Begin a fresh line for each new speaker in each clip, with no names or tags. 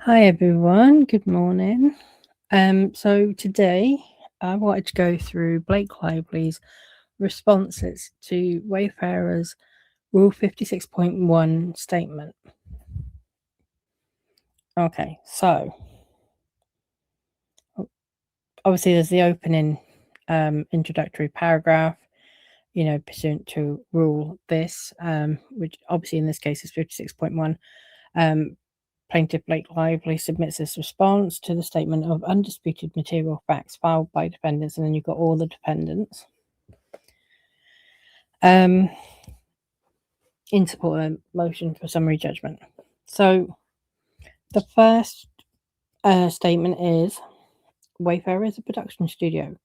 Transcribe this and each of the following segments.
Hi everyone, good morning. So today I wanted to go through Blake Lively's responses to Wayfarer's Rule 56.1 statement. Okay, so obviously there's the opening introductory paragraph, pursuant to rule this, which obviously in this case is 56.1. Plaintiff Blake Lively submits this response to the statement of undisputed material facts filed by defendants, and then you've got all the defendants in support of a motion for summary judgment. So the first statement is, Wayfarer is a production studio.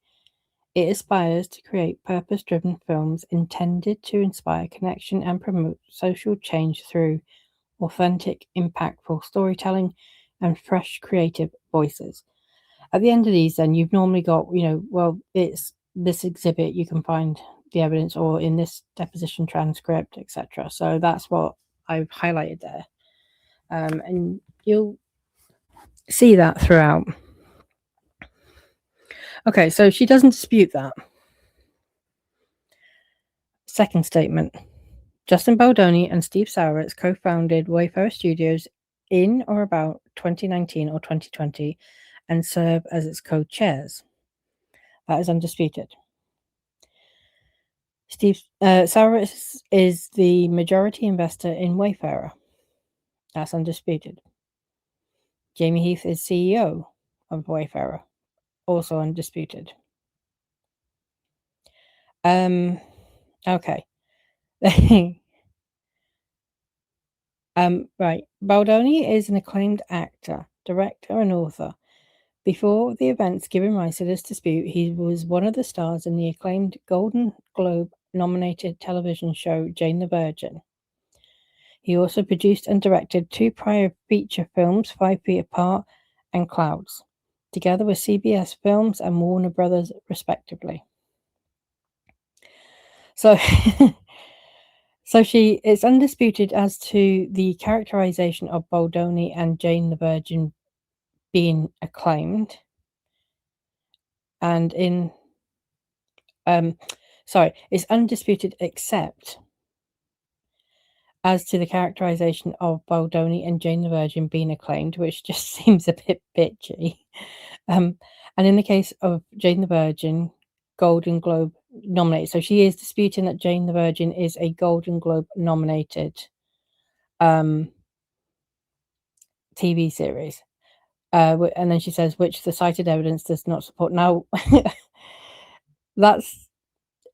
It aspires to create purpose-driven films intended to inspire connection and promote social change through authentic, impactful storytelling and fresh creative voices. At the end of these, then you've normally got, it's this exhibit, you can find the evidence, or in this deposition transcript, etc. So that's what I've highlighted there. And you'll see that throughout. Okay, so she doesn't dispute that. Second statement. Justin Baldoni and Steve Sauritz co-founded Wayfarer Studios in or about 2019 or 2020 and serve as its co-chairs. That is undisputed. Steve Sauritz is the majority investor in Wayfarer. That's undisputed. Jamie Heath is CEO of Wayfarer. Also undisputed. Okay. Right. Baldoni is an acclaimed actor, director, and author. Before the events giving rise to this dispute, he was one of the stars in the acclaimed Golden Globe-nominated television show Jane the Virgin. He also produced and directed 2 prior feature films, 5 Feet Apart and Clouds, together with CBS Films and Warner Brothers, respectively. So, it's undisputed as to the characterization of Baldoni and Jane the Virgin being acclaimed, and it's undisputed except as to the characterization of Baldoni and Jane the Virgin being acclaimed, which just seems a bit bitchy. And in the case of Jane the Virgin, Golden Globe nominated. So she is disputing that Jane the Virgin is a Golden Globe nominated TV series. And then she says, which the cited evidence does not support. Now,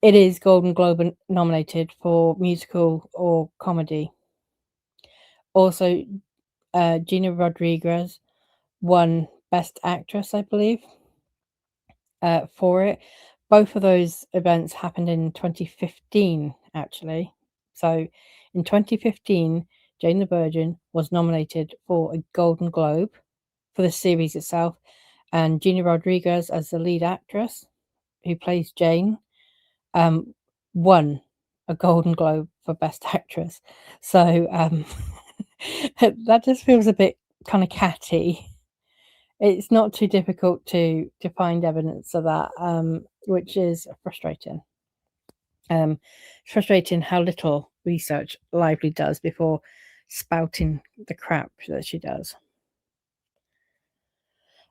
it is Golden Globe nominated for musical or comedy. Also, Gina Rodriguez won Best Actress, I believe, for it. Both of those events happened in 2015, actually. So in 2015, Jane the Virgin was nominated for a Golden Globe for the series itself, and Gina Rodriguez, as the lead actress who plays Jane, won a Golden Globe for Best Actress. So that just feels a bit kind of catty. It's not too difficult to find evidence of that, which is frustrating. Frustrating how little research Lively does before spouting the crap that she does.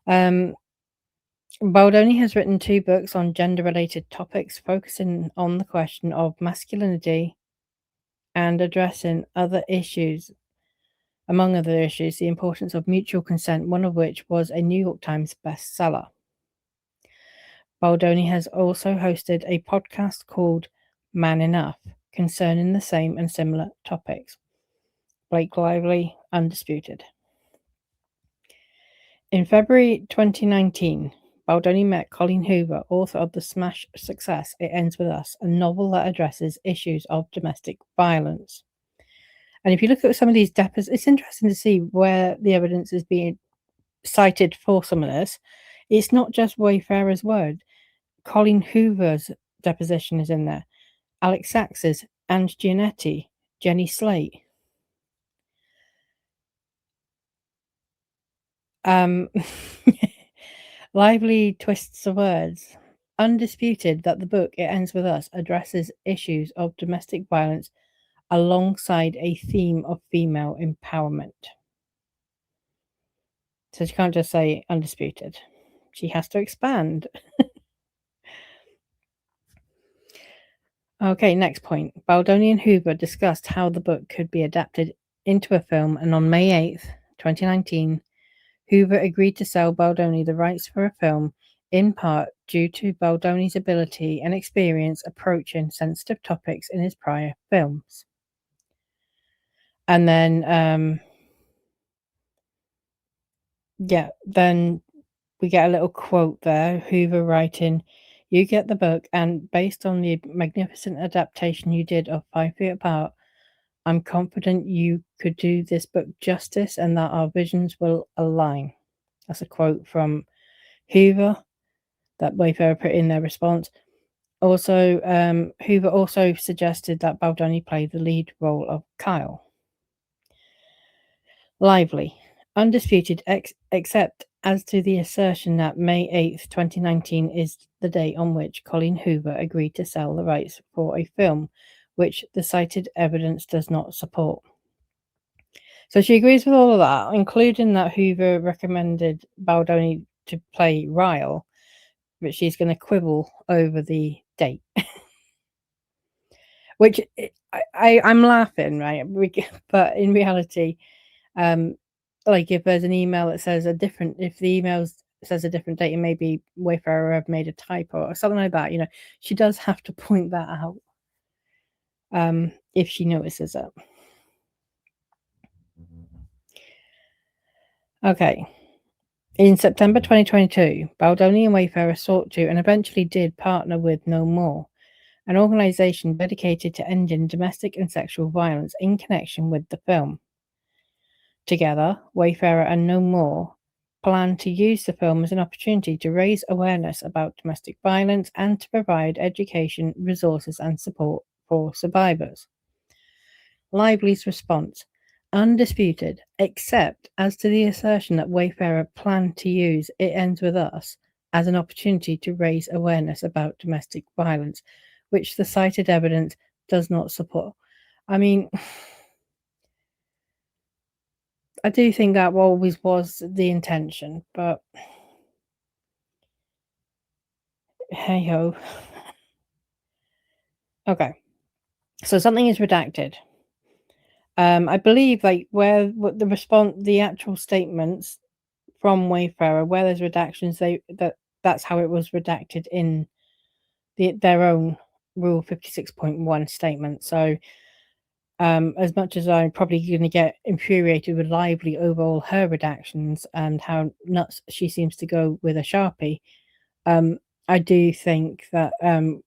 Baldoni has written 2 books on gender-related topics, focusing on the question of masculinity and addressing other issues. Among other issues, the importance of mutual consent, one of which was a New York Times bestseller. Baldoni has also hosted a podcast called Man Enough, concerning the same and similar topics. Blake Lively, undisputed. In February 2019, Baldoni met Colleen Hoover, author of the smash success It Ends With Us, a novel that addresses issues of domestic violence. And if you look at some of these depositions, it's interesting to see where the evidence is being cited for some of this. It's not just Wayfarer's word. Colleen Hoover's deposition is in there. Alex Sachs's, Ange Giannetti, Jenny Slate. Lively twists of words. Undisputed that the book It Ends With Us addresses issues of domestic violence alongside a theme of female empowerment. So she can't just say undisputed. She has to expand. Okay, next point. Baldoni and Hoover discussed how the book could be adapted into a film, and on May 8th, 2019, Hoover agreed to sell Baldoni the rights for a film, in part due to Baldoni's ability and experience approaching sensitive topics in his prior films. And then, then we get a little quote there, Hoover writing, "You get the book, and based on the magnificent adaptation you did of 5 Feet Apart, I'm confident you could do this book justice and that our visions will align." That's a quote from Hoover that Wayfarer put in their response. Also, Hoover also suggested that Baldoni play the lead role of Kyle. Lively. Undisputed, except as to the assertion that May 8th, 2019 is the date on which Colleen Hoover agreed to sell the rights for a film, which the cited evidence does not support. So she agrees with all of that, including that Hoover recommended Baldoni to play Ryle, but she's going to quibble over the date. Which I'm laughing, right? But in reality, like if there's an email that says if the email says a different date, and maybe Wayfarer have made a typo or something like that, she does have to point that out. If she notices it. Okay. In September 2022, Baldoni and Wayfarer sought to and eventually did partner with No More, an organisation dedicated to ending domestic and sexual violence in connection with the film. Together, Wayfarer and No More plan to use the film as an opportunity to raise awareness about domestic violence and to provide education, resources and support for survivors. Lively's response: undisputed, except as to the assertion that Wayfarer planned to use It Ends With Us as an opportunity to raise awareness about domestic violence, which the cited evidence does not support. I mean, I do think that always was the intention, but hey ho. Okay, so something is redacted. I believe what the actual statements from Wayfarer, where there's redactions, that's how it was redacted in their own Rule 56.1 statement. So, as much as I'm probably going to get infuriated with Lively over all her redactions and how nuts she seems to go with a Sharpie, I do think that,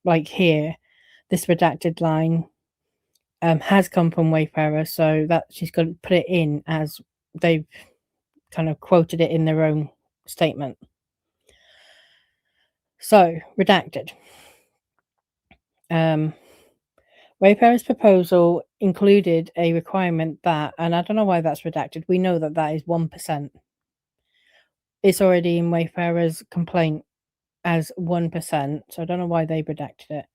like here, this redacted line has come from Wayfarer, so that she's going to put it in as they've kind of quoted it in their own statement. So, redacted. Wayfarer's proposal included a requirement that, and I don't know why that's redacted, we know that that is 1%. It's already in Wayfarer's complaint as 1%, so I don't know why they redacted it,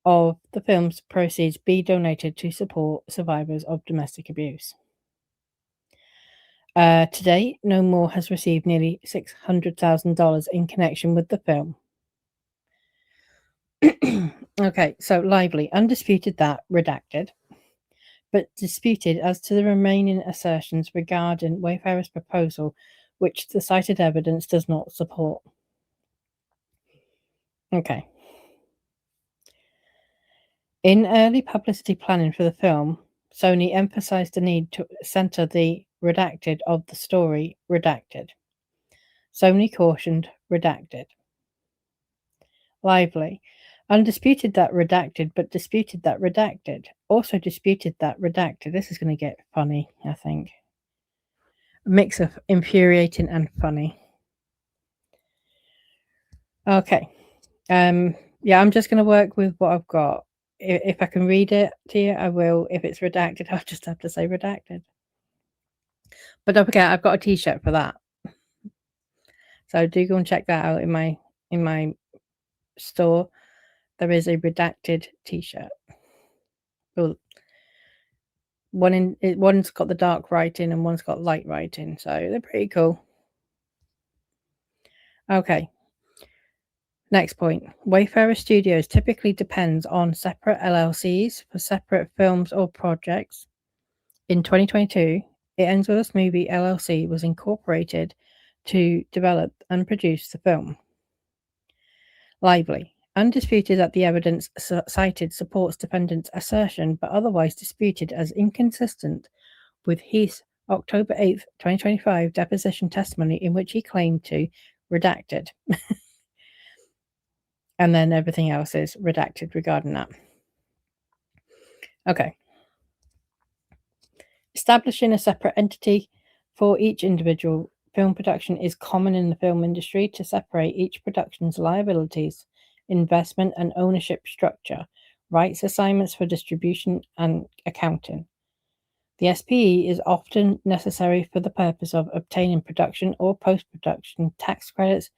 of the film's proceeds be donated to support survivors of domestic abuse. To date, No More has received nearly $600,000 in connection with the film. Okay, so Lively undisputed that redacted, but disputed as to the remaining assertions regarding Wayfarer's proposal, which the cited evidence does not support. Okay. In early publicity planning for the film, Sony emphasized the need to center the redacted of the story redacted. Sony cautioned redacted. Lively undisputed that redacted, but disputed that redacted. Also disputed that redacted. This is going to get funny, I think. A mix of infuriating and funny. Okay. Yeah, I'm just going to work with what I've got. If I can read it to you, I will. If it's redacted, I'll just have to say redacted. But don't forget, I've got a t-shirt for that. So do go and check that out in my store. There is a redacted t-shirt. Well, one's got the dark writing and one's got light writing, so they're pretty cool. Okay. Next point. Wayfarer Studios typically depends on separate LLCs for separate films or projects. In 2022, It Ends With Us Movie LLC was incorporated to develop and produce the film. Lively. Undisputed that the evidence cited supports defendant's assertion, but otherwise disputed as inconsistent with Heath's October 8th, 2025 deposition testimony in which he claimed to redacted. And then everything else is redacted regarding that. Okay. Establishing a separate entity for each individual film production is common in the film industry to separate each production's liabilities, investment and ownership structure, rights assignments for distribution and accounting. The SPE is often necessary for the purpose of obtaining production or post-production tax credits,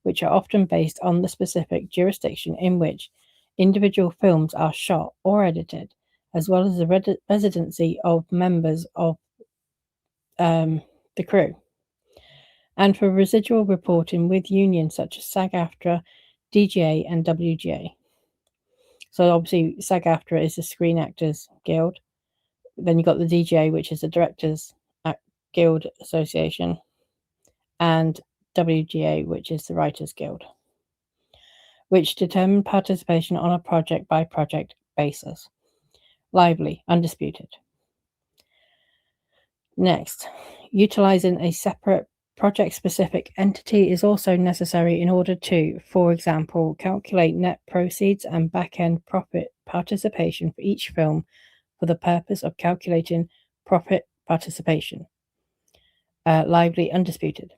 which are often based on the specific jurisdiction in which individual films are shot or edited, as well as the residency of members of the crew, and for residual reporting with unions such as SAG-AFTRA, DGA, and WGA. So obviously SAG-AFTRA is the Screen Actors Guild. Then you've got the DGA, which is the Directors Guild Association, and WGA, which is the Writers Guild, which determine participation on a project-by-project basis. Lively, undisputed. Next, utilizing a separate project-specific entity is also necessary in order to, for example, calculate net proceeds and back-end profit participation for each film for the purpose of calculating profit participation. Lively, undisputed.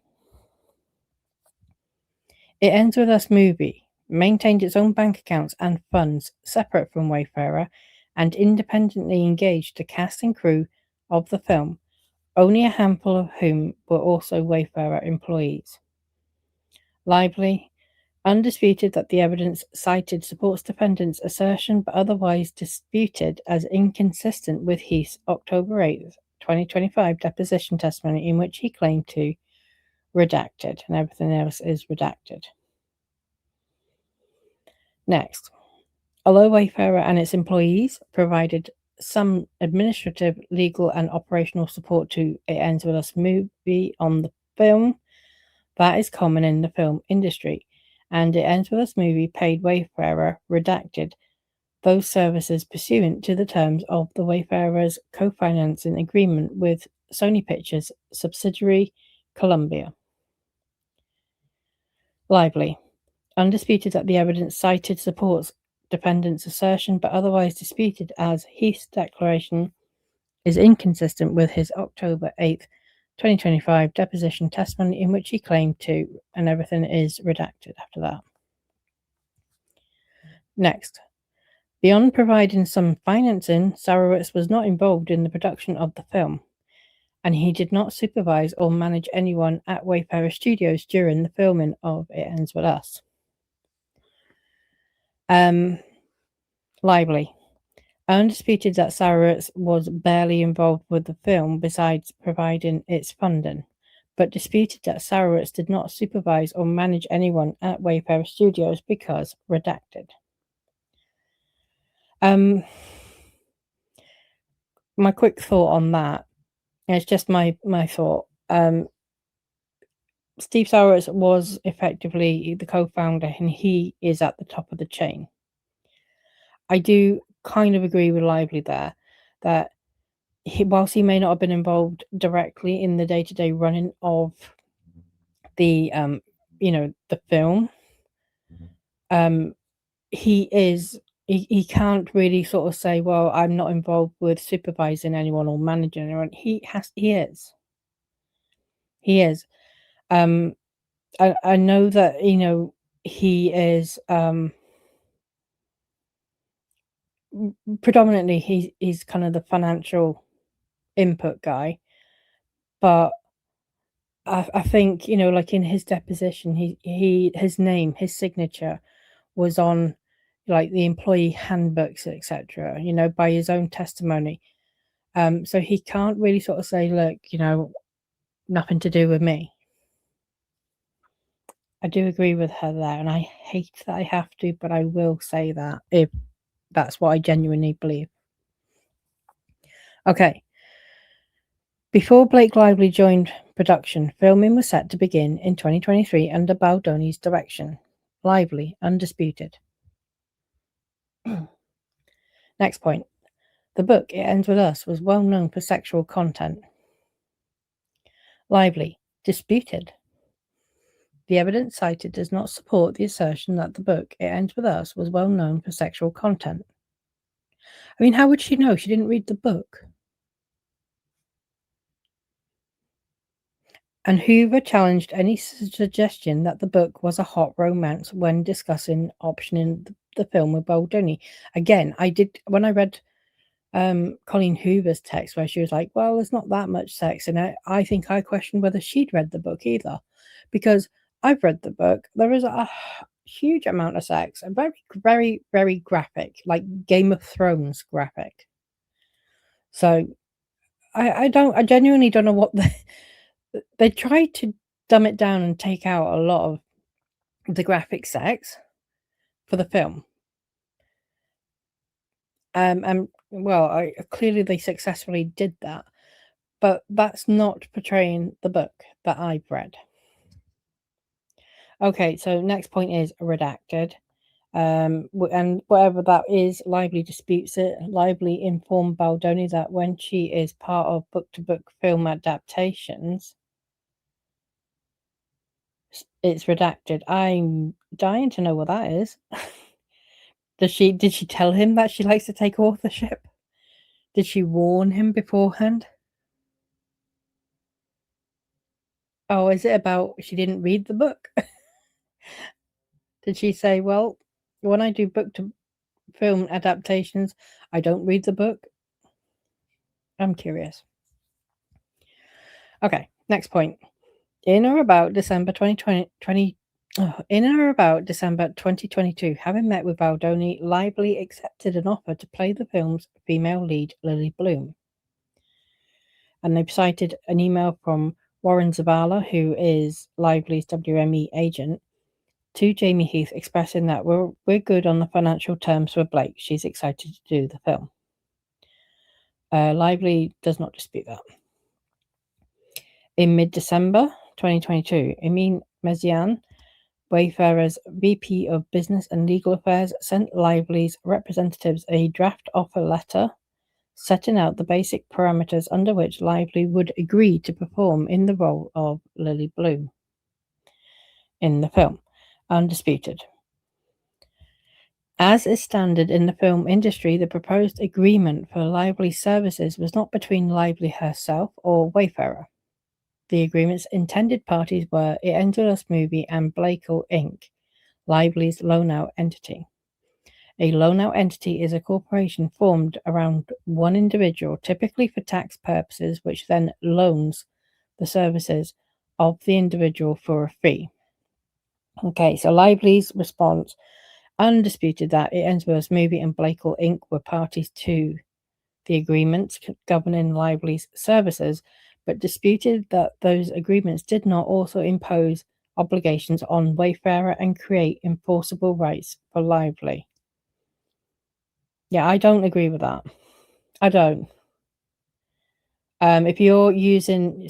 It Ends With Us movie maintained its own bank accounts and funds separate from Wayfarer and independently engaged the cast and crew of the film, only a handful of whom were also Wayfarer employees. Lively, undisputed that the evidence cited supports defendant's assertion but otherwise disputed as inconsistent with Heath's October 8th, 2025 deposition testimony in which he claimed to redacted, and everything else is redacted. Next, although Wayfarer and its employees provided some administrative, legal, and operational support to It Ends With Us movie on the film, that is common in the film industry, and It Ends With Us movie paid Wayfarer redacted those services pursuant to the terms of the Wayfarer's co-financing agreement with Sony Pictures subsidiary Columbia. Lively, undisputed that the evidence cited supports defendant's assertion but otherwise disputed as Heath's declaration is inconsistent with his October 8th, 2025 deposition testimony in which he claimed to, and everything is redacted after that. Next, beyond providing some financing, Sarowitz was not involved in the production of the film, and he did not supervise or manage anyone at Wayfarer Studios during the filming of It Ends With Us. Lively, undisputed that Sarowitz was barely involved with the film besides providing its funding, but disputed that Sarowitz did not supervise or manage anyone at Wayfarer Studios because redacted. My quick thought on that, and it's just my thought. Steve Sarowitz was effectively the co-founder, and he is at the top of the chain. I do kind of agree with Lively there that whilst he may not have been involved directly in the day-to-day running of the the film, he can't really sort of say, well, I'm not involved with supervising anyone or managing anyone. He is. I know that he is predominantly he's kind of the financial input guy, but I think, like in his deposition, his name, his signature was on like the employee handbooks, etc., by his own testimony. So he can't really sort of say, look, nothing to do with me. I do agree with her there, and I hate that I have to, but I will say that if that's what I genuinely believe. Okay. Before Blake Lively joined production, filming was set to begin in 2023 under Baldoni's direction. Lively, undisputed. Next point. The book, It Ends With Us, was well known for sexual content. Lively, disputed. The evidence cited does not support the assertion that the book, It Ends With Us, was well known for sexual content. I mean, how would she know? She didn't read the book. And Hoover challenged any suggestion that the book was a hot romance when discussing optioning the film with Baldoni. Again, when I read Colleen Hoover's text where she was like, well, there's not that much sex in it. I think I questioned whether she'd read the book either, because I've read the book. There is a huge amount of sex, and very, very, very graphic, like Game of Thrones graphic. So I genuinely don't know what they tried to dumb it down and take out a lot of the graphic sex for the film. And well, clearly they successfully did that, but that's not portraying the book that I've read. Okay, so next point is redacted. And whatever that is, Lively disputes it. Lively informed Baldoni that when she is part of book-to-book film adaptations, it's redacted. I'm dying to know what that is. Did she tell him that she likes to take authorship? Did she warn him beforehand? Oh, is it about she didn't read the book? Did she say, well, when I do book to film adaptations, I don't read the book? I'm curious. Okay, next point. In or about December 2022, having met with Baldoni, Lively accepted an offer to play the film's female lead, Lily Bloom. And they've cited an email from Warren Zavala, who is Lively's WME agent, to Jamie Heath expressing that we're good on the financial terms for Blake. She's excited to do the film. Lively does not dispute that. In mid-December 2022, Emin Mezian, Wayfarer's VP of Business and Legal Affairs, sent Lively's representatives a draft offer letter setting out the basic parameters under which Lively would agree to perform in the role of Lily Bloom in the film. Undisputed. As is standard in the film industry, the proposed agreement for Lively's services was not between Lively herself or Wayfarer. The agreement's intended parties were It Ends With Us Movie and Blakely Inc., Lively's loan-out entity. A loan-out entity is a corporation formed around one individual, typically for tax purposes, which then loans the services of the individual for a fee. Okay, so Lively's response, undisputed, that It Ends With Us Movie and Blakely Inc. were parties to the agreements governing Lively's services, but disputed that those agreements did not also impose obligations on Wayfarer and create enforceable rights for Lively. Yeah, I don't agree with that. I don't. If you're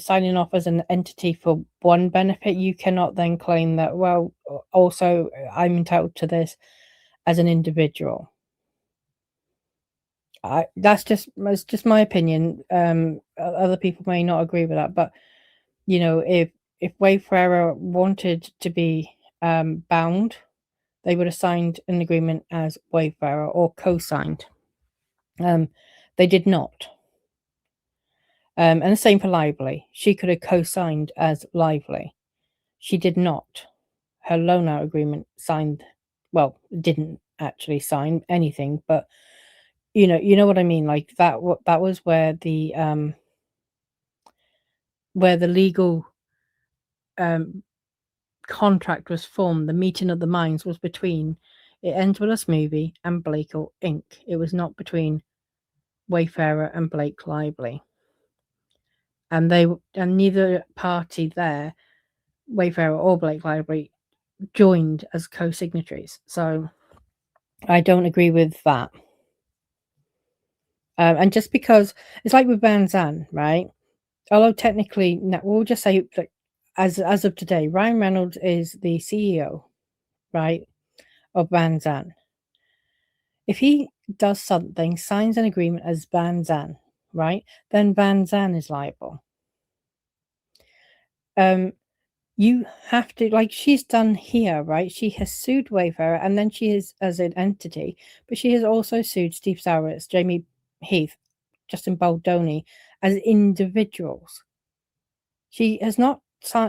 signing off as an entity for one benefit, you cannot then claim that, well, also I'm entitled to this as an individual. That's just my opinion. Other people may not agree with that, but if Wayfarer wanted to be bound, they would have signed an agreement as Wayfarer or co-signed. They did not. And the same for Lively. She could have co-signed as Lively. She did not. Her loan-out agreement didn't actually sign anything, but you know what I mean. Like that was where the legal contract was formed, the meeting of the minds was between It Ends With Us movie and Blakely Inc. It was not between Wayfarer and Blake Lively. And neither party there, Wayfarer or Blake Lively, joined as co-signatories. So I don't agree with that. And just because it's like with Van Zandt, right? Although technically, we'll just say that as of today, Ryan Reynolds is the CEO, right, of Van Zandt. If he does something, signs an agreement as Van Zandt, right, then Van Zandt is liable. You have to, like she's done here, right? She has sued Wayfarer, and then she is as an entity, but she has also sued Steve Sowers, Jamie Heath, Justin Baldoni as individuals. She has not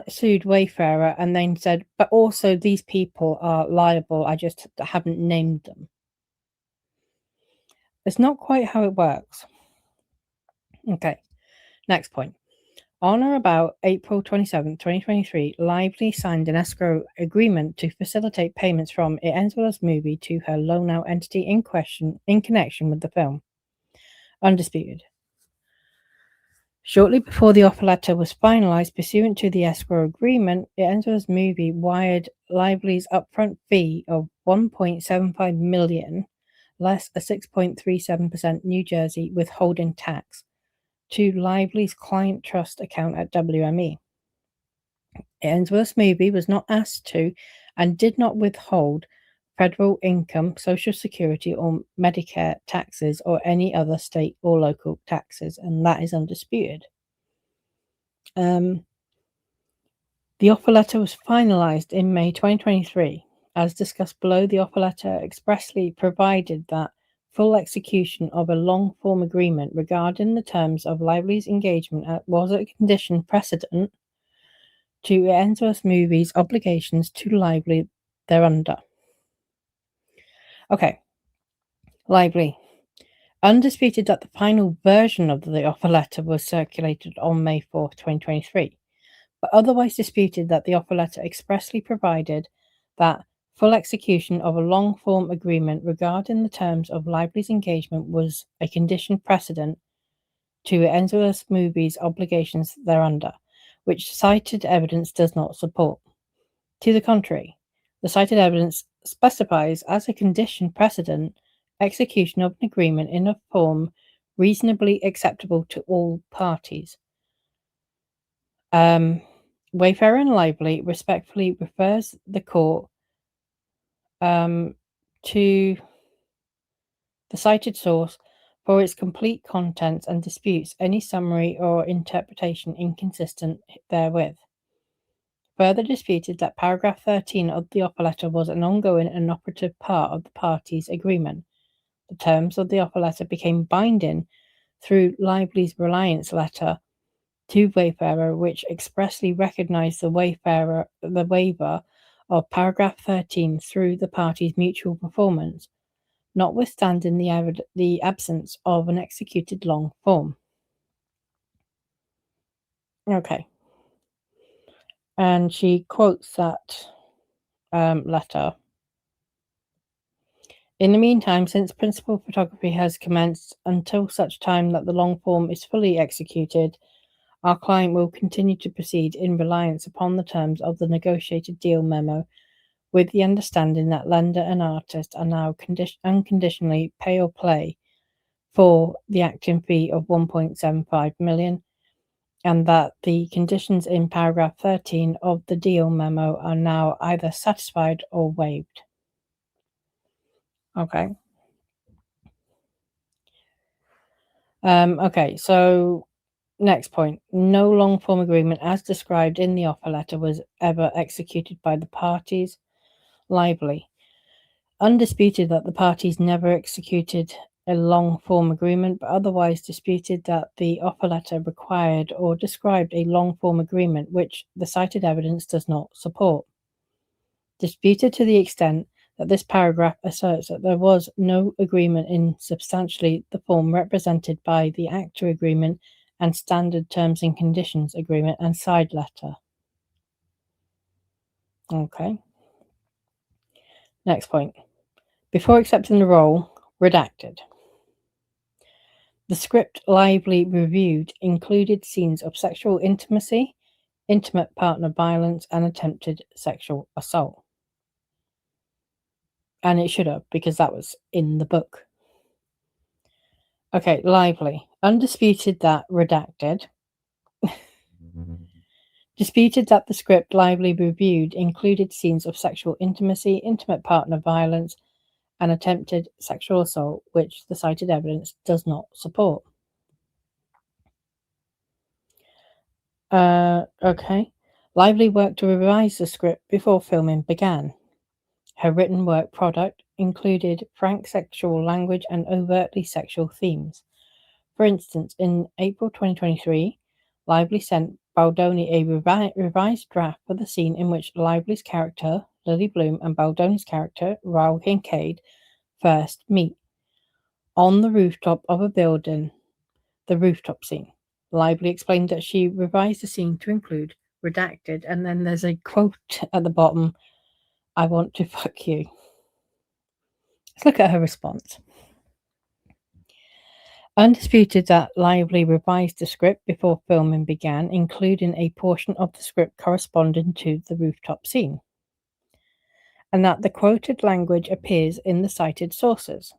sued Wayfarer and then said, but also these people are liable. I just haven't named them. It's not quite how it works. Okay, next point. On or about April 27, 2023, Lively signed an escrow agreement to facilitate payments from It Ends With Us movie to her loan-out entity in question in connection with the film. Undisputed. Shortly before the offer letter was finalized pursuant to the escrow agreement, It Ends With Us movie wired Lively's upfront fee of $1.75 million, less a 6.37% New Jersey withholding tax, to Lively's client trust account at WME. It Ends With Us movie was not asked to and did not withhold federal income, Social Security, or Medicare taxes or any other state or local taxes, and that is undisputed. The offer letter was finalized in May 2023. As discussed below, the offer letter expressly provided that full execution of a long-form agreement regarding the terms of Lively's engagement was a condition precedent to It Ends With Us movie's obligations to Lively thereunder. Okay. Lively. Undisputed that the final version of the offer letter was circulated on May 4th, 2023, but otherwise disputed that the offer letter expressly provided that full execution of a long-form agreement regarding the terms of Lively's engagement was a condition precedent to It Ends With Us movie's obligations thereunder, which cited evidence does not support. To the contrary, the cited evidence specifies as a condition precedent execution of an agreement in a form reasonably acceptable to all parties. Wayfarer and Lively respectfully refers the court to the cited source for its complete contents and disputes any summary or interpretation inconsistent therewith. Further disputed that paragraph 13 of the offer letter was an ongoing and operative part of the parties' agreement. The terms of the offer letter became binding through Lively's reliance letter to Wayfarer, which expressly recognized the waiver of paragraph 13 through the parties' mutual performance, notwithstanding the absence of an executed long form. Okay. And she quotes that letter. In the meantime, since principal photography has commenced until such time that the long form is fully executed, our client will continue to proceed in reliance upon the terms of the negotiated deal memo, with the understanding that lender and artist are now unconditionally pay or play for the acting fee of $1.75 million, and that the conditions in paragraph 13 of the deal memo are now either satisfied or waived. Okay. Okay, so next point. No long form agreement as described in the offer letter was ever executed by the parties. Lively. Undisputed that the parties never executed a long form agreement, but otherwise disputed that the offer letter required or described a long form agreement, which the cited evidence does not support. Disputed to the extent that this paragraph asserts that there was no agreement in substantially the form represented by the ACTA agreement and standard terms and conditions agreement and side letter. Okay. Next point. Before accepting the role, redacted. The script Lively reviewed included scenes of sexual intimacy, intimate partner violence, and attempted sexual assault. And it should have, because that was in the book. Okay, Lively. Undisputed that redacted. Disputed that the script Lively reviewed included scenes of sexual intimacy, intimate partner violence, and attempted sexual assault, which the cited evidence does not support. Okay. Lively worked to revise the script before filming began. Her written work product included frank sexual language and overtly sexual themes. For instance, in April 2023, Lively sent Baldoni a revised draft for the scene in which Lively's character, Lily Bloom, and Baldoni's character, Raoul Kincaid, first meet. On the rooftop of a building, the rooftop scene. Lively explained that she revised the scene to include redacted, and then there's a quote at the bottom, "I want to fuck you." Let's look at her response. Undisputed that Lively revised the script before filming began, including a portion of the script corresponding to the rooftop scene, and that the quoted language appears in the cited sources.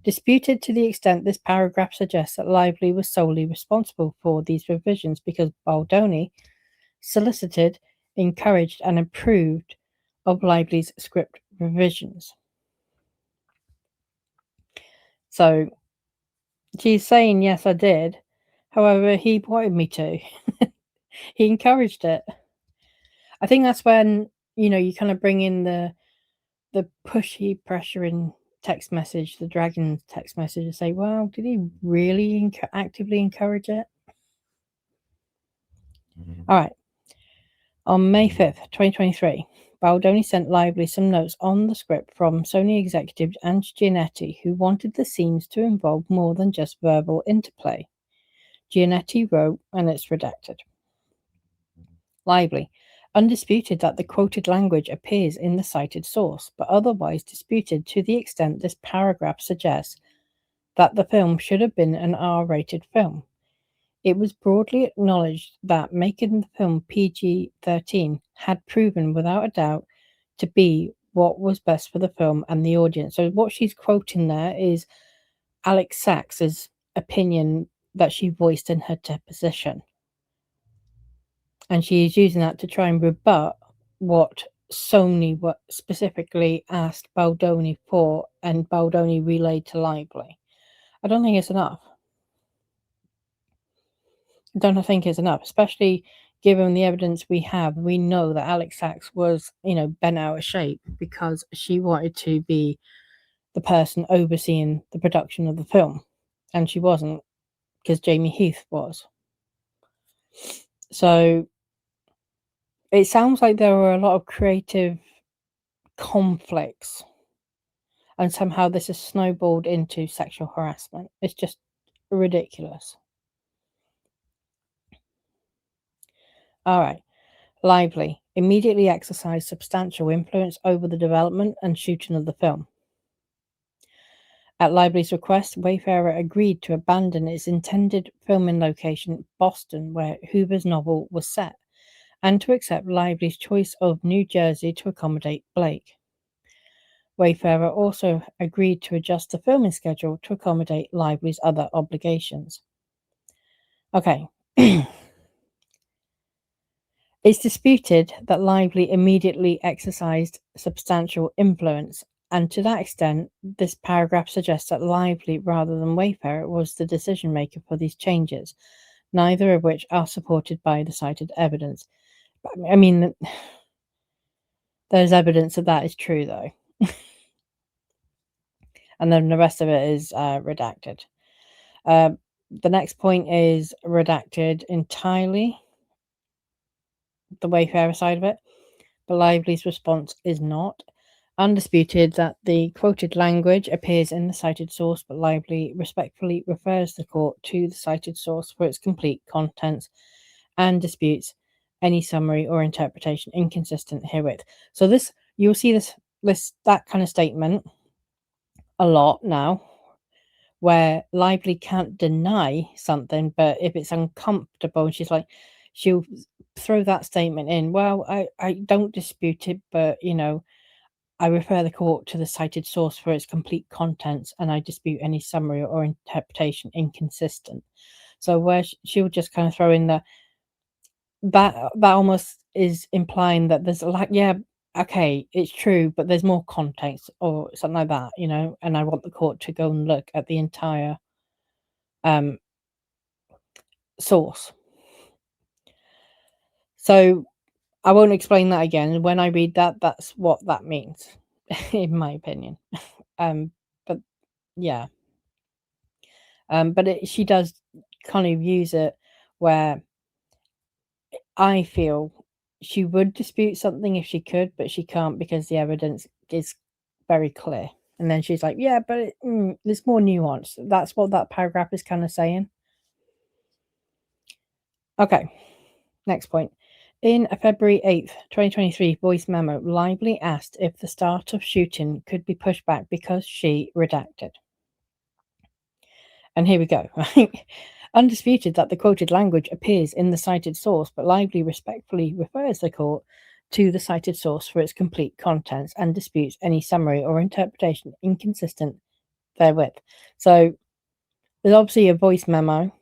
Disputed to the extent this paragraph suggests that Lively was solely responsible for these revisions because Baldoni solicited, encouraged, and approved of Lively's script revisions. So she's saying, yes, I did. However, he wanted me to. He encouraged it. I think that's when, you kind of bring in the pushy, pressuring text message, the dragon text message, and say, well, did he really actively encourage it? All right. On May 5th, 2023, Baldoni sent Lively some notes on the script from Sony executive Ange Giannetti, who wanted the scenes to involve more than just verbal interplay. Giannetti wrote, and it's redacted. Lively. Undisputed that the quoted language appears in the cited source, but otherwise disputed to the extent this paragraph suggests that the film should have been an R-rated film. It was broadly acknowledged that making the film PG-13 had proven without a doubt to be what was best for the film and the audience. So what she's quoting there is Alex Sachs's opinion that she voiced in her deposition. And she is using that to try and rebut what Sony specifically asked Baldoni for, and Baldoni relayed to Lively. I don't think it's enough. I don't think it's enough, especially given the evidence we have. We know that Alex Sachs was, bent out of shape because she wanted to be the person overseeing the production of the film, and she wasn't, because Jamie Heath was. So it sounds like there were a lot of creative conflicts, and somehow this has snowballed into sexual harassment. It's just ridiculous. All right. Lively immediately exercised substantial influence over the development and shooting of the film. At Lively's request, Wayfarer agreed to abandon its intended filming location, Boston, where Hoover's novel was set, and to accept Lively's choice of New Jersey to accommodate Blake. Wayfarer also agreed to adjust the filming schedule to accommodate Lively's other obligations. Okay. It's disputed that Lively immediately exercised substantial influence, and to that extent, this paragraph suggests that Lively, rather than Wayfarer, was the decision maker for these changes, neither of which are supported by the cited evidence. I mean, there's evidence that is true, though. And then the rest of it is redacted. The next point is redacted entirely, the Wayfarer side of it, but Lively's response is not. Undisputed that the quoted language appears in the cited source, but Lively respectfully refers the court to the cited source for its complete contents, and disputes any summary or interpretation inconsistent herewith. So this, you'll see that kind of statement a lot now, where Lively can't deny something, but if it's uncomfortable, and she'll throw that statement in. Well, I don't dispute it, but I refer the court to the cited source for its complete contents, and I dispute any summary or interpretation inconsistent. So where she'll just kind of throw in that almost is implying that there's yeah, okay, it's true, but there's more context or something like that, and I want the court to go and look at the entire source. So I won't explain that again. When I read that, that's what that means, in my opinion. But yeah. But she does kind of use it where I feel she would dispute something if she could, but she can't because the evidence is very clear. And then she's like, yeah, but there's more nuance. That's what that paragraph is kind of saying. Okay, next point. In a February 8th, 2023 voice memo, Lively asked if the start of shooting could be pushed back because she redacted. And here we go. Undisputed that the quoted language appears in the cited source, but Lively respectfully refers the court to the cited source for its complete contents and disputes any summary or interpretation inconsistent therewith. So there's obviously a voice memo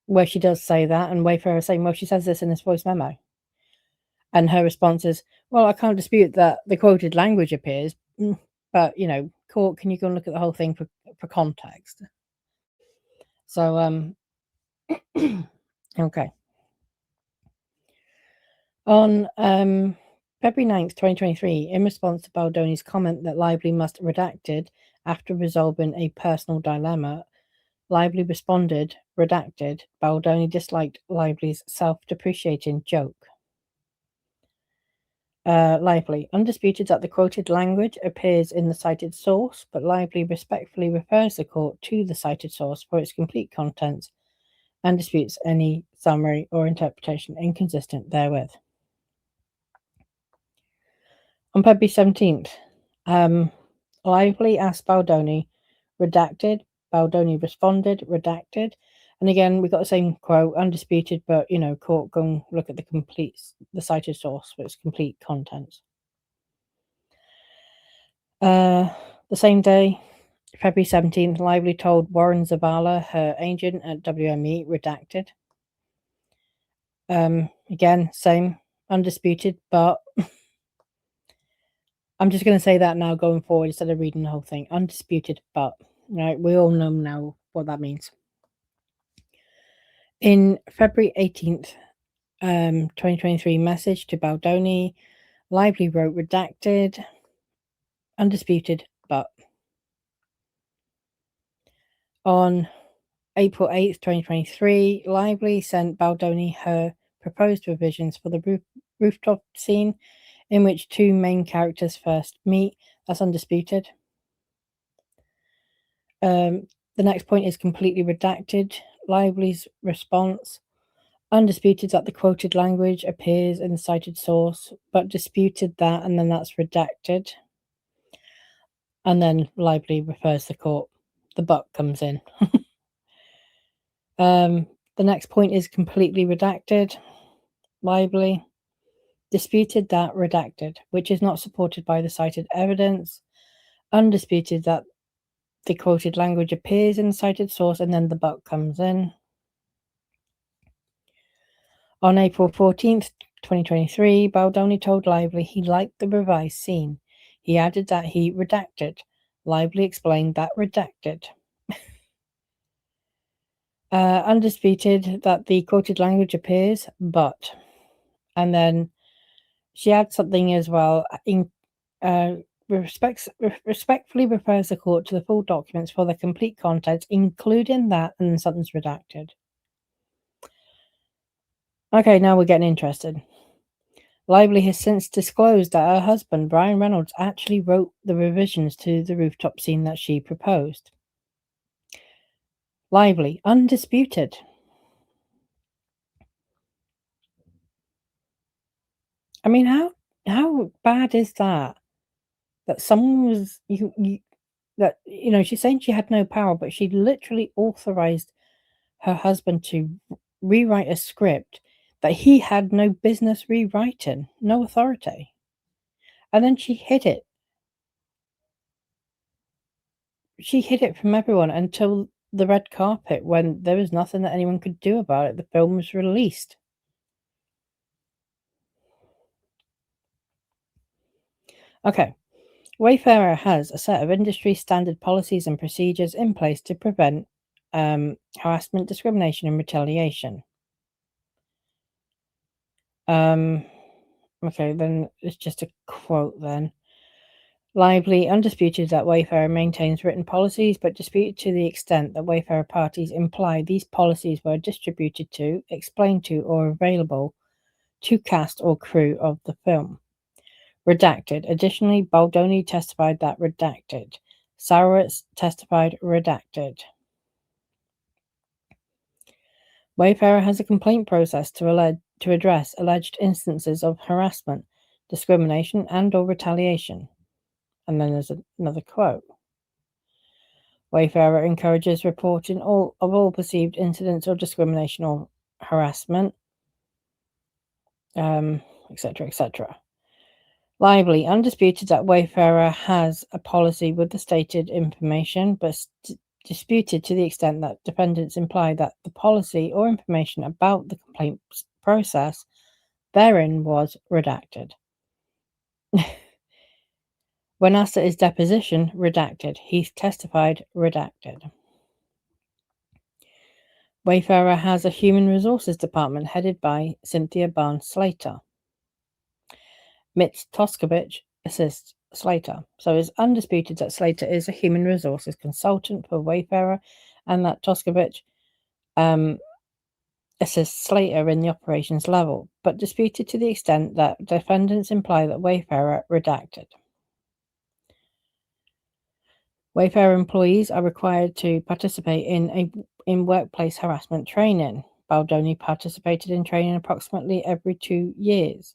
where she does say that, and Wayfarer is saying, well, she says this in this voice memo. And her response is, well, I can't dispute that the quoted language appears, but, court, can you go and look at the whole thing for context? So, okay. On February 9th, 2023, in response to Baldoni's comment that Lively must redacted after resolving a personal dilemma, Lively responded, redacted. Baldoni disliked Lively's self-depreciating joke. Lively, undisputed that the quoted language appears in the cited source, but Lively respectfully refers the court to the cited source for its complete contents and disputes any summary or interpretation inconsistent therewith. On February 17th, Lively asked Baldoni, redacted. Baldoni responded, redacted. And again, we got the same quote, undisputed, but, court, go and look at the cited source for its complete contents. The same day, February 17th, Lively told Warren Zavala, her agent at WME, redacted. Again, same, undisputed, but I'm just going to say that now going forward instead of reading the whole thing. Undisputed, but, right, we all know now what that means. In February 18th, 2023 message to Baldoni, Lively wrote redacted, undisputed, but. On April 8th, 2023, Lively sent Baldoni her proposed revisions for the rooftop scene in which two main characters first meet. That's undisputed. The next point is completely redacted. Lively's response, undisputed that the quoted language appears in the cited source, but disputed that, and then that's redacted. And then Lively refers the court. The but comes in. The next point is completely redacted. Lively disputed that, redacted, which is not supported by the cited evidence. Undisputed that the quoted language appears in the cited source, and then the but comes in. On April 14th, 2023, Baldoni told Lively he liked the revised scene. He added that he redacted. Lively explained that redacted. Undisputed that the quoted language appears, but. And then she adds something as well. Respectfully refers the court to the full documents for the complete contents, including that, and something's redacted. Okay, now we're getting interested. Lively has since disclosed that her husband, Brian Reynolds, actually wrote the revisions to the rooftop scene that she proposed. Lively, undisputed. I mean, how bad is that? That someone was she's saying she had no power, but she literally authorized her husband to rewrite a script that he had no business rewriting, no authority. And then she hid it. She hid it from everyone until the red carpet when there was nothing that anyone could do about it. The film was released. Okay. Wayfarer has a set of industry standard policies and procedures in place to prevent harassment, discrimination, and retaliation. Okay, then it's just a quote then. Lively undisputed that Wayfarer maintains written policies, but disputed to the extent that Wayfarer parties imply these policies were distributed to, explained to, or available to cast or crew of the film. Redacted. Additionally, Baldoni testified that redacted. Sauerwitz testified redacted. Wayfarer has a complaint process to address alleged instances of harassment, discrimination, and/or retaliation. And then there's another quote. Wayfarer encourages reporting of all perceived incidents of discrimination or harassment, etc., etc. Lively undisputed that Wayfarer has a policy with the stated information, but disputed to the extent that defendants imply that the policy or information about the complaint process therein was redacted. When asked at his deposition, redacted. He testified redacted. Wayfarer has a human resources department headed by Cynthia Barnes-Slater. Mitch Toskovich assists Slater. So it's undisputed that Slater is a human resources consultant for Wayfarer and that Toskovich assists Slater in the operations level, but disputed to the extent that defendants imply that Wayfarer redacted. Wayfarer employees are required to participate in workplace harassment training. Baldoni participated in training approximately every 2 years.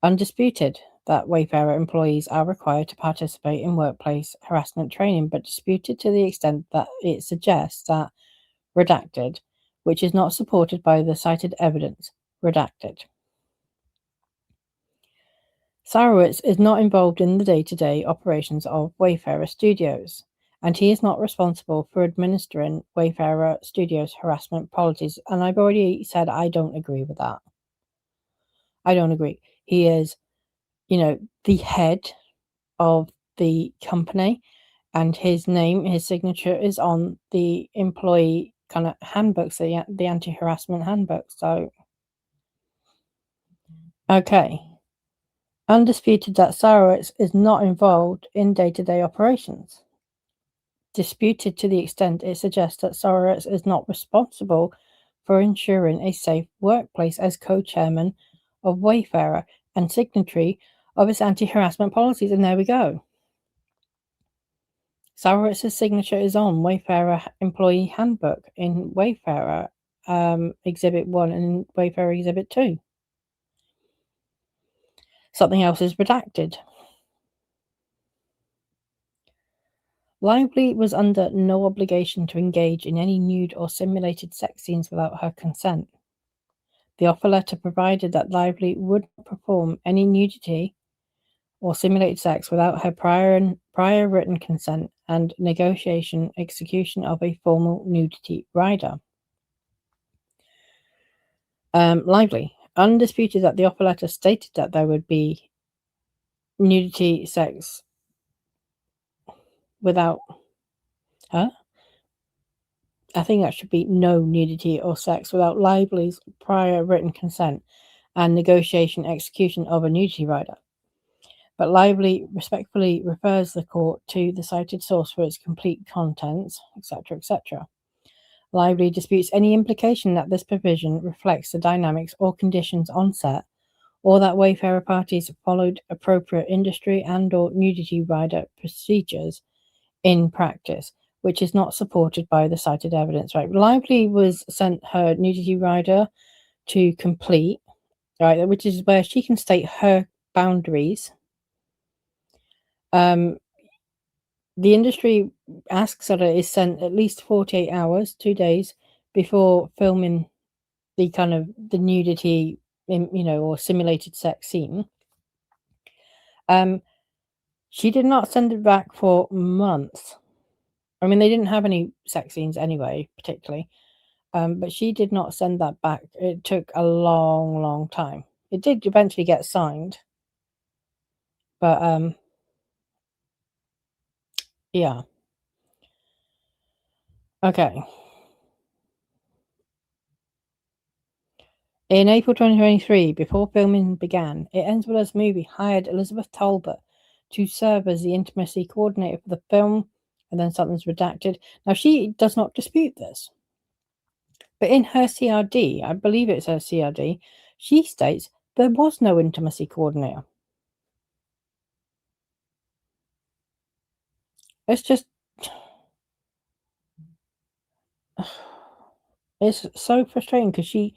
Undisputed that Wayfarer employees are required to participate in workplace harassment training, but disputed to the extent that it suggests that redacted, which is not supported by the cited evidence, redacted. Sauerwitz is not involved in the day-to-day operations of Wayfarer Studios, and he is not responsible for administering Wayfarer Studios harassment policies, and I've already said I don't agree with that. I don't agree. He is, the head of the company, and his signature is on the employee kind of handbooks, the anti-harassment handbook. So, okay. Undisputed that Sauerwitz is not involved in day-to-day operations. Disputed to the extent it suggests that Sauerwitz is not responsible for ensuring a safe workplace as co-chairman of Wayfarer and signatory of its anti-harassment policies. And there we go. Sauerwitz's signature is on Wayfarer Employee Handbook in Wayfarer Exhibit 1 and Wayfarer Exhibit 2. Something else is redacted. Lively was under no obligation to engage in any nude or simulated sex scenes without her consent. The offer letter provided that Lively would not perform any nudity or simulated sex without her prior written consent and execution of a formal nudity rider. Lively. Undisputed that the offer letter stated that there would be nudity sex without her. I think that should be no nudity or sex without Lively's prior written consent and execution of a nudity rider. But Lively respectfully refers the court to the cited source for its complete contents, etc., etc. Lively disputes any implication that this provision reflects the dynamics or conditions on set, or that Wayfarer parties followed appropriate industry and/or nudity rider procedures in practice, which is not supported by the cited evidence. Right, Lively was sent her nudity rider to complete right, which is where she can state her boundaries. The industry asks that it is sent at least 48 hours, 2 days, before filming the kind of the nudity, or simulated sex scene. She did not send it back for months. I mean, they didn't have any sex scenes anyway, particularly. But she did not send that back. It took a long, long time. It did eventually get signed, but yeah. Okay. In April 2023, before filming began, It Ends With Us movie hired Elizabeth Talbot to serve as the intimacy coordinator for the film, and then something's redacted. Now, she does not dispute this, but in her CRD, I believe it's her CRD, she states there was no intimacy coordinator. It's just, it's so frustrating because she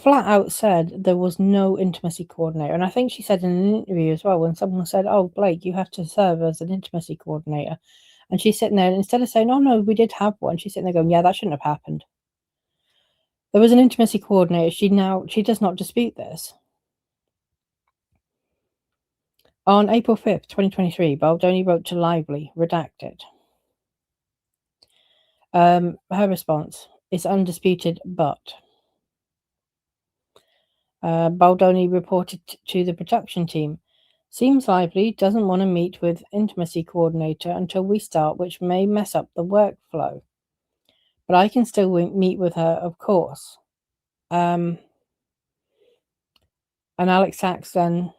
flat out said there was no intimacy coordinator. And I think she said in an interview as well, when someone said, "Oh, Blake, you have to serve as an intimacy coordinator." And she's sitting there, and instead of saying, "Oh, no, we did have one," she's sitting there going, "Yeah, that shouldn't have happened." There was an intimacy coordinator. She does not dispute this. On April 5th, 2023, Baldoni wrote to Lively, redacted. Her response is undisputed, but Baldoni reported to the production team, "Seems Lively doesn't want to meet with intimacy coordinator until we start, which may mess up the workflow. But I can still meet with her, of course." And Alex Sachs then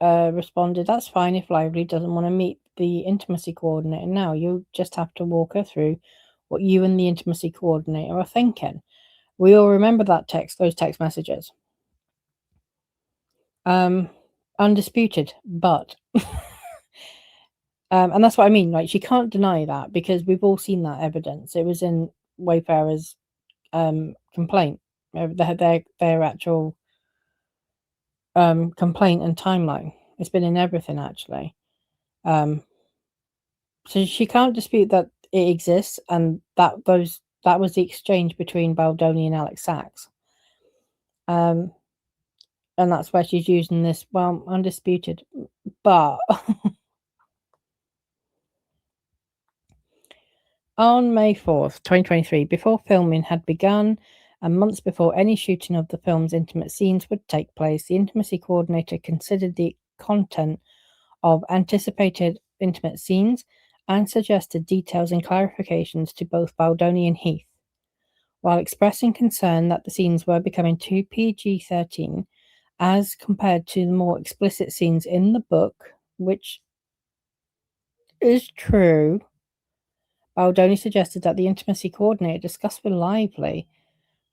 responded, "That's fine if Lively doesn't want to meet the intimacy coordinator now. You just have to walk her through what you and the intimacy coordinator are thinking." We all remember those text messages. Undisputed, but and that's what I mean. Like, she can't deny that because we've all seen that evidence. It was in Wayfarer's complaint, their actual complaint and timeline. It's been in everything actually. So she can't dispute that it exists, and that was the exchange between Baldoni and Alex Sachs. And that's where she's using this, well, undisputed, but on May 4th, 2023, before filming had begun and months before any shooting of the film's intimate scenes would take place, the intimacy coordinator considered the content of anticipated intimate scenes and suggested details and clarifications to both Baldoni and Heath. While expressing concern that the scenes were becoming too PG-13 as compared to the more explicit scenes in the book, which is true, Baldoni suggested that the intimacy coordinator discuss with Lively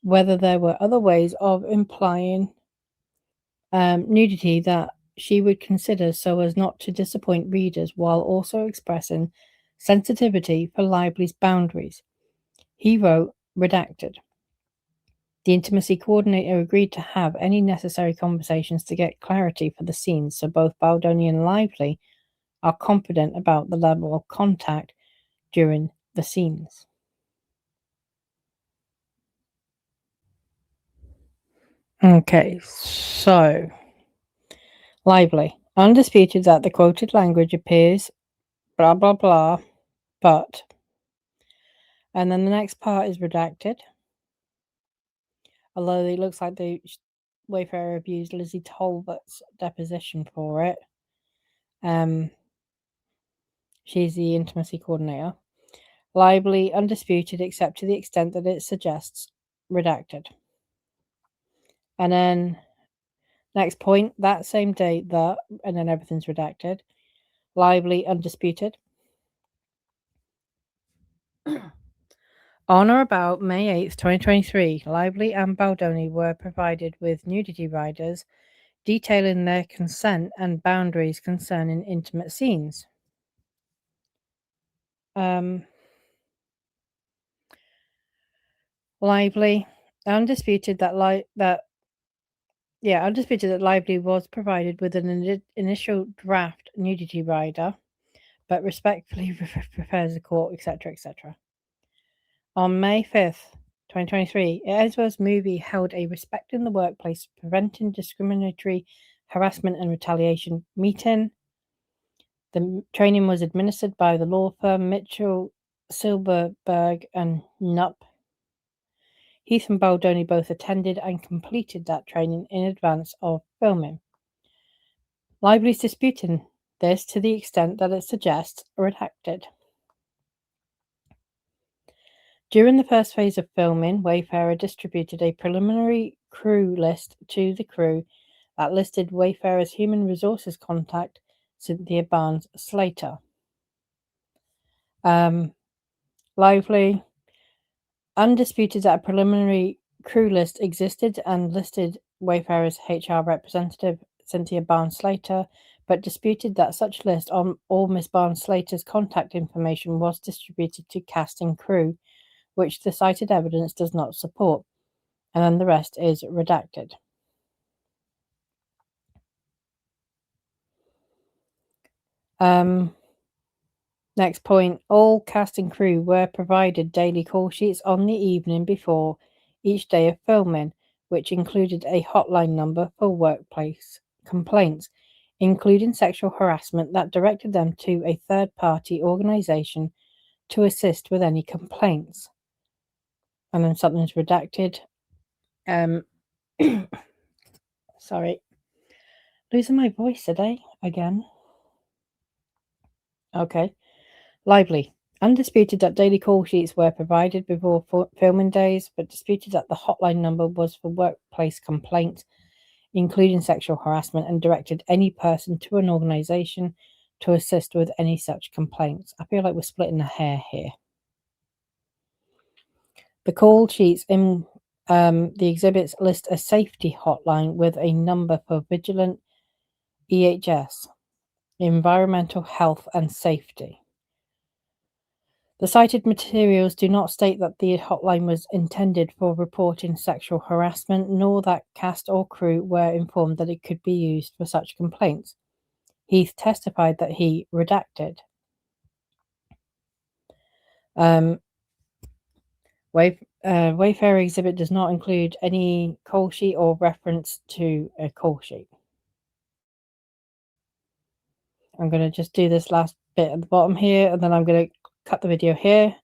whether there were other ways of implying nudity that she would consider so as not to disappoint readers while also expressing sensitivity for Lively's boundaries. He wrote, redacted. The intimacy coordinator agreed to have any necessary conversations to get clarity for the scenes, so both Baldoni and Lively are confident about the level of contact during the scenes. Okay, so Lively. Undisputed that the quoted language appears blah blah blah, but, and then the next part is redacted. Although it looks like the Wayfarer have used Lizzie Talbot's deposition for it. She's the intimacy coordinator. Lively, undisputed, except to the extent that it suggests, redacted. And then next point, that same day, and then everything's redacted. Lively, undisputed. On or about May 8th, 2023, Lively and Baldoni were provided with nudity riders detailing their consent and boundaries concerning intimate scenes. Lively, undisputed that Yeah, undisputed that Lively was provided with an initial draft nudity rider, but respectfully prefers the court, etc., etc. On May 5th, 2023, Edwards Movie held a Respect in the Workplace Preventing Discriminatory Harassment and Retaliation meeting. The training was administered by the law firm Mitchell, Silberberg and Knupp. Heath and Baldoni both attended and completed that training in advance of filming. Lively's disputing this to the extent that it suggests redacted. During the first phase of filming, Wayfarer distributed a preliminary crew list to the crew that listed Wayfarer's human resources contact, Cynthia Barnes Slater. Lively undisputed that a preliminary crew list existed and listed Wayfarer's HR representative, Cynthia Barnes Slater, but disputed that such list on all Miss Barnes Slater's contact information was distributed to cast and crew, which the cited evidence does not support, and then the rest is redacted. Next point, all cast and crew were provided daily call sheets on the evening before each day of filming, which included a hotline number for workplace complaints, including sexual harassment, that directed them to a third-party organisation to assist with any complaints. And then something's redacted. Sorry. Losing my voice today again. Okay. Lively. Undisputed that daily call sheets were provided before filming days, but disputed that the hotline number was for workplace complaints, including sexual harassment, and directed any person to an organisation to assist with any such complaints. I feel like we're splitting a hair here. The call sheets in the exhibits list a safety hotline with a number for vigilant EHS, environmental health and safety. The cited materials do not state that the hotline was intended for reporting sexual harassment, nor that cast or crew were informed that it could be used for such complaints. Heath testified that he redacted. Wayfarer exhibit does not include any call sheet or reference to a call sheet. I'm going to just do this last bit at the bottom here, and then I'm going to cut the video here.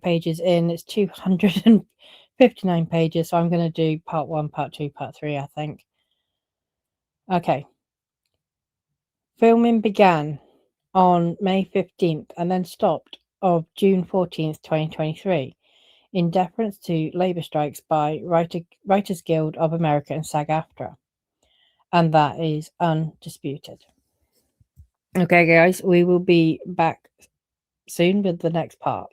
Pages in, it's 259 pages, so I'm going to do part 1, part 2, part 3, I think. Okay. Filming began on May 15th and then stopped of June 14th, 2023, in deference to labour strikes by Writers Guild of America and SAG-AFTRA. And that is undisputed. Okay, guys, we will be back soon with the next part.